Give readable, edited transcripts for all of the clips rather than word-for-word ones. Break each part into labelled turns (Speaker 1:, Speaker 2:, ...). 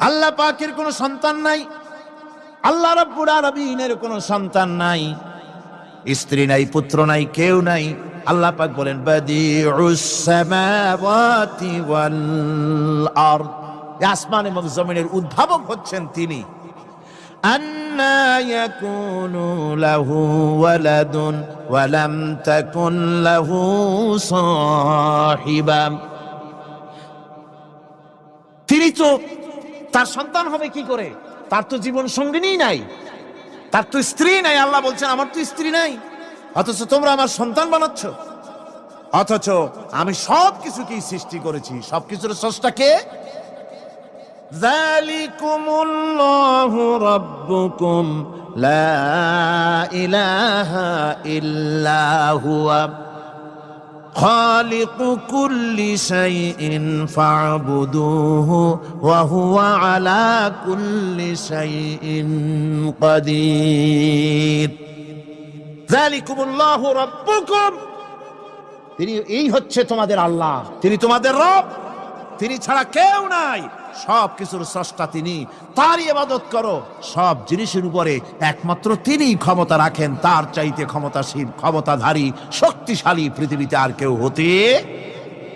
Speaker 1: আল্লাহ পাকের কোনো সন্তান নাই, আল্লাহ রাব্বুল আলামিনের কোনো সন্তান নাই, স্ত্রী নাই, পুত্র নাই, কেউ নাই। আল্লাহ পাক বলেন বাদিউস সামাওয়াতি ওয়াল আরদ, আসমান এবং জমিনের উদ্ভাবক হচ্ছেন তিনি। আন্না ইয়াকুনু লাহু ওয়ালাদুন ওয়া লাম তাকুন লাহু সাহিবা, তিনি তো, তার সন্তান হবে কি করে? তার তো জীবন সঙ্গিনী নাই, তার তো স্ত্রী নাই। আল্লাহ বলছেন আমার তো স্ত্রী নাই, অথচ তোমরা আমার সন্তান বানাচ্ছ। অথচ আমি সবকিছুকেই সৃষ্টি করেছি, সবকিছুর স্রষ্টা কে? যালিকুমুল্লাহু রাব্বুকুম লা ইলাহা ইল্লা হুয়া খালিকু কুল্লি শাইইন ফা'বুদুহু ওয়া হুয়া আলা কুল্লি শাইইন কাদির। যালিকুমুল্লাহু রাব্বুকুম, তিনি, এই হচ্ছে তোমাদের আল্লাহ, তিনি তোমাদের রব, তিনি ছাড়া কেউ নাই, সব কিছুর স্রষ্টা তিনি, তারই ইবাদত করো। সব জিনিসের উপরে একমাত্র তিনি ক্ষমতা রাখেন, তার চাইতে ক্ষমতাশীল, ক্ষমতাধারী, শক্তিশালী পৃথিবীতে আর কেউ হতে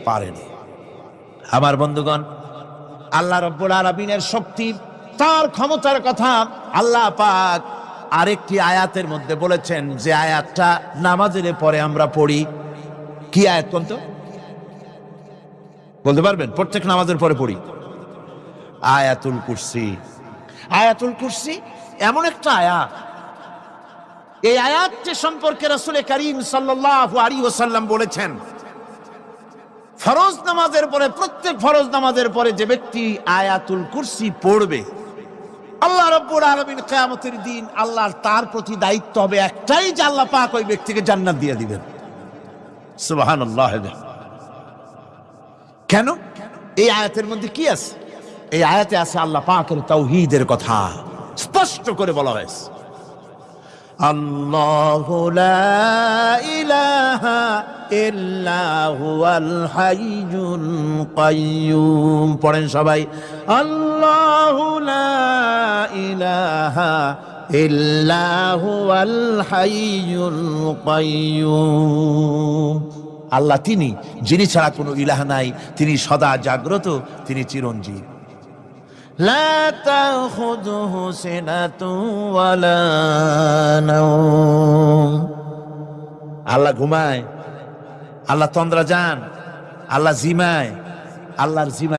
Speaker 1: পারেনি। আমার বন্ধুগণ, আল্লাহ রাব্বুল আলামিনের শক্তি, তার ক্ষমতার কথা আল্লাহ পাক আরেকটি আয়াতের মধ্যে বলেছেন, যে আয়াতটা নামাজের পরে আমরা পড়ি। কি আয়াত কোন তো? বলতে পারবেন? প্রত্যেক নামাজের পরে পড়ি আয়াতুল কুরসি। আয়াতুল কুরসি এমন একটা আয়াত, এই আয়াতটি সম্পর্কে রাসূল করিম সাল্লাল্লাহু আলাইহি ওয়াসাল্লাম বলেছেন, ফরজ নামাজের পরে, প্রত্যেক ফরজ নামাজের পরে যে ব্যক্তি আয়াতুল কুরসি পড়বে, আল্লাহ রাব্বুল আলামিন কিয়ামতের দিন আল্লাহর তার প্রতি দায়িত্ব হবে একটাই, যে আল্লাহ পাক ওই ব্যক্তিকে জান্নাত দিয়ে দিবেন। সুবহানাল্লাহ। কেন? এই আয়াতের মধ্যে কি আছে? এই আয়াতে আছে আল্লাহ পাকের তাওহীদের কথা স্পষ্ট করে বলা হয়েছে। আল্লাহু লা ইলাহা ইল্লা হুয়াল হাইয়ুল কাইয়্যুম। পড়েন সবাই, আল্লাহু লা ইলাহা ইল্লা হুয়াল হাইয়ুল কাইয়্যুম। আল্লাহ তিনি, যিনি ছাড়া কোনো ইলাহ নাই, তিনি সদা জাগ্রত, তিনি চিরঞ্জীব। লা তাখুযুহু সিনাতুন ওয়ালা নাওম। আল্লাহ ঘুমায়, আল্লাহ তন্দ্রা যান, আল্লাহ জিমায়, আল্লাহর জিমা